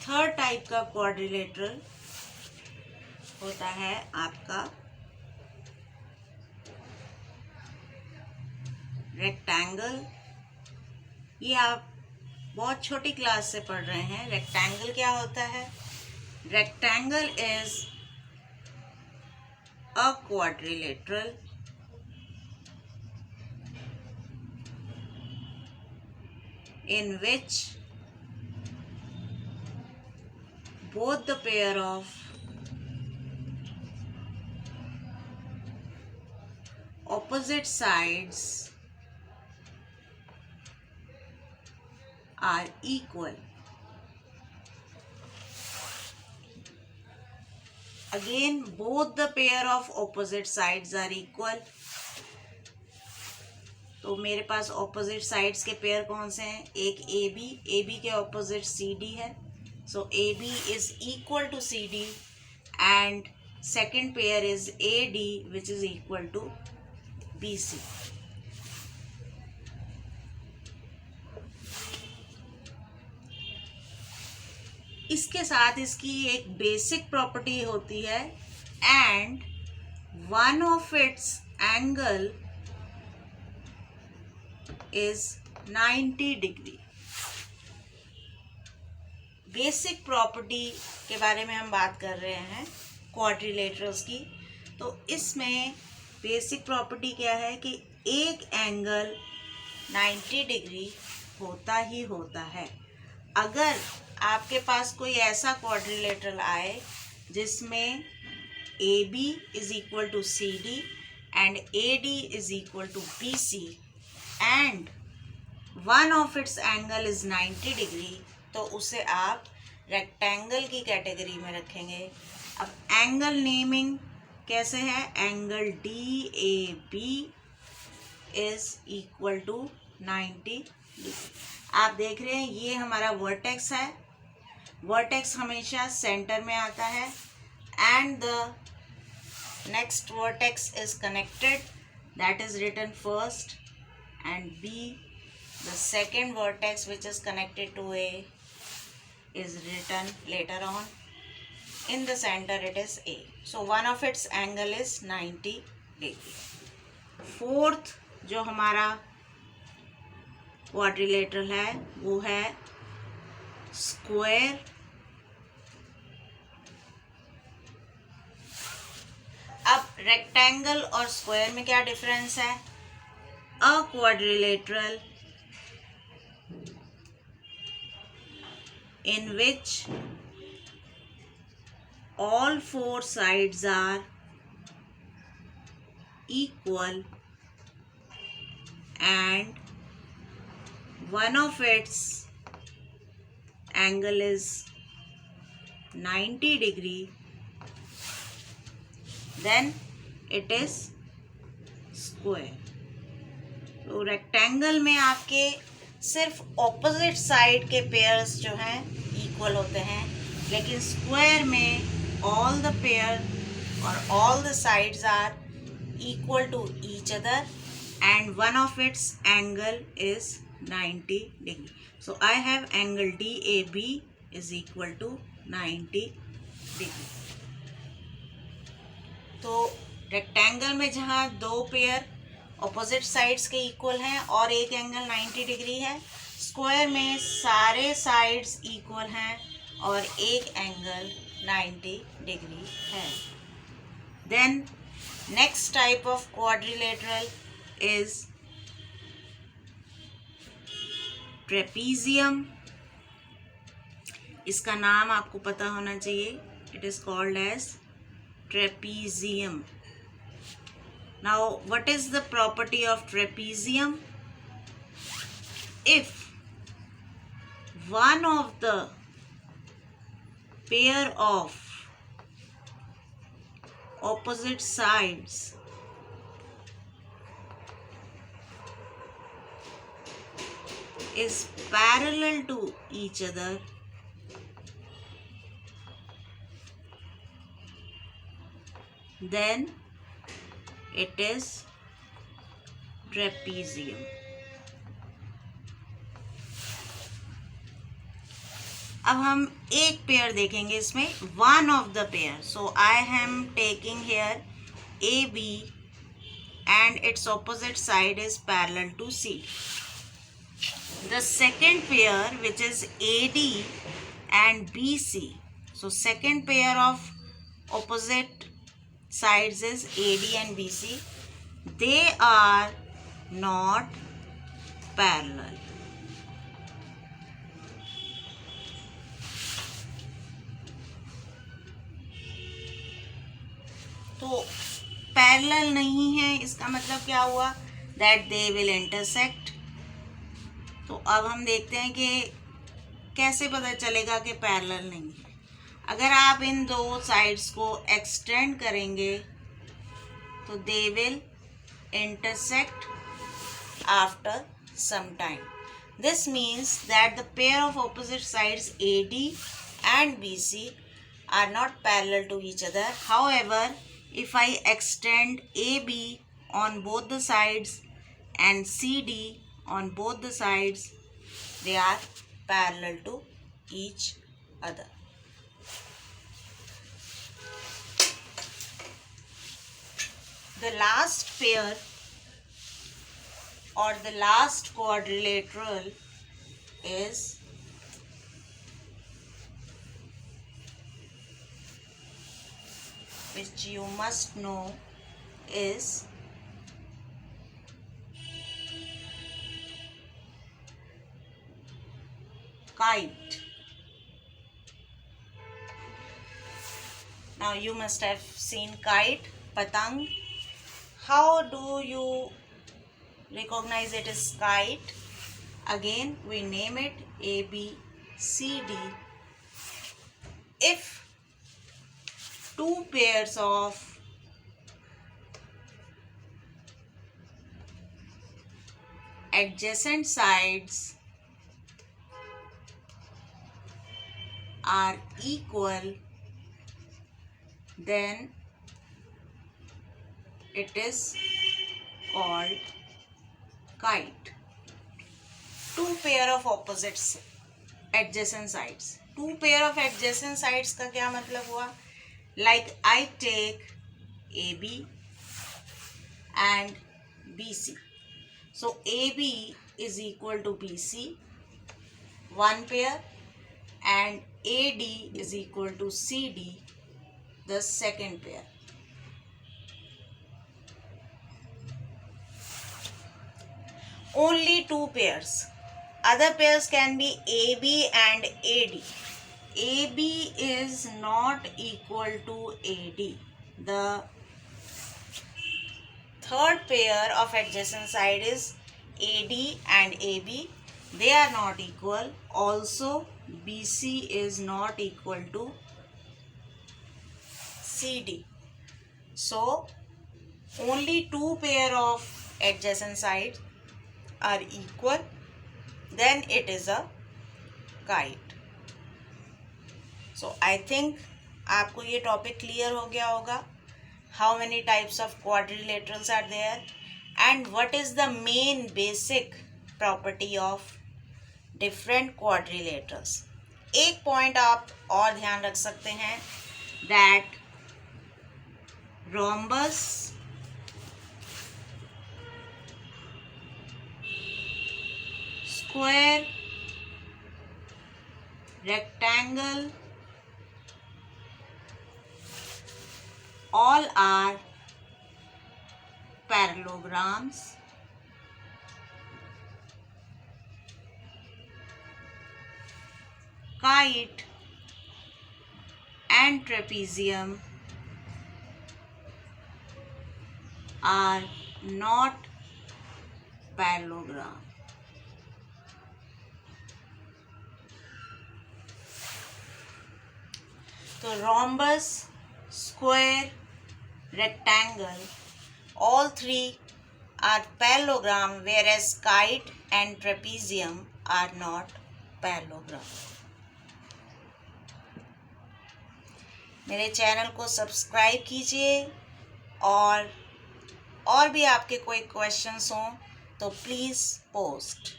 Third type का quadrilateral होता है आपका रेक्टेंगल। ये आप बहुत छोटी क्लास से पढ़ रहे हैं। रेक्टेंगल क्या होता है? Rectangle is a quadrilateral in which both the pair of opposite sides are equal. Again, both the pair of opposite sides are equal. तो मेरे पास ऑपोजिट साइड्स के पेयर कौन से हैं? एक ए बी के ऑपोजिट सी डी है, so A B is equal to C D, and second pair is A D which is equal to B C. इसके साथ इसकी एक बेसिक प्रॉपर्टी होती है, and one of its angle is 90 degree. Basic property के बारे में हम बात कर रहे हैं क्वाड्रिलेटरल्स की। तो इसमें बेसिक प्रॉपर्टी क्या है कि एक एंगल 90 डिग्री होता ही होता है। अगर आपके पास कोई ऐसा क्वाड्रिलेटरल आए जिसमें A B is equal to C D and A D is equal to B C and one of its angle is 90 degree, तो उसे आप रेक्टेंगल की कैटेगरी में रखेंगे। अब एंगल नेमिंग कैसे है? Angle D A B is equal to 90 degree. आप देख रहे हैं ये हमारा वर्टेक्स है। वर्टेक्स हमेशा सेंटर में आता है and the next vertex is connected, that is written first, and B, the second vertex which is connected to A, is written later on. In the center it is A. So one of its angle is 90 degree. Fourth जो हमारा quadrilateral है वो है square। अब rectangle और square में क्या difference है? A quadrilateral in which all four sides are equal and one of its angle is 90 degree, then it is square। तो रेक्टेंगल में आपके सिर्फ ऑपोजिट साइड के पेयर्स जो हैं इक्वल होते हैं, लेकिन स्क्वायर में ऑल द पेयर और all the sides are equal to each other and one of its angle is 90 degree. So I have angle D A B is equal to 90 degree. तो rectangle में जहाँ दो pair opposite sides के equal हैं और एक angle 90 degree है, square में सारे साइड्स इक्वल हैं और एक एंगल 90 डिग्री है। Then next type of quadrilateral is trapezium. इसका नाम आपको पता होना चाहिए, it is called as trapezium. Now, what is the property of trapezium? If one of the pair of opposite sides is parallel to each other, then it is trapezium. अब हम एक pair देखेंगे इसमें, one of the pair. So I am taking here A B and its opposite side is parallel to CD. The second pair, which is AD and BC. So second pair of opposite sides is AD and BC. They are not parallel. तो parallel नहीं है, इसका मतलब क्या हुआ, that they will intersect. तो अब हम देखते हैं कि कैसे पता चलेगा कि पैरेलल नहीं है. अगर आप इन दो साइड्स को एक्सटेंड करेंगे तो they will intersect after some time. This means that the pair of opposite sides AD and BC are not parallel to each other. However, if I extend AB on both the sides and CD on both the sides, they are parallel to each other. The last pair or the last quadrilateral is which you must know is kite. Now you must have seen kite, patang. How do you recognize it as kite? Again, we name it A, B, C, D. If two pairs of adjacent sides are equal, then it is called kite. Two pair of opposites adjacent sides. Two pair of adjacent sides का क्या मतलब हुआ? Like I take AB and BC. So AB is equal to BC, one pair, and AD is equal to CD, the second pair. Only two pairs. Other pairs can be AB and AD. AB is not equal to AD. The third pair of adjacent side is AD and AB. They are not equal. Also, BC is not equal to CD. So, only two pair of adjacent sides are equal. Then it is a kite. So I think आपको ये topic clear हो गया होगा. How many types of quadrilaterals are there and what is the main basic property of different quadrilaterals. एक point आप और ध्यान रख सकते हैं, that rhombus, square, rectangle, all are parallelograms. Kite and trapezium are not parallelogram. So rhombus, square, rectangle, all three are parallelogram, whereas kite and trapezium are not parallelogram. मेरे channel को subscribe कीजिए और भी आपके कोई क्वेश्चंस हों तो please post.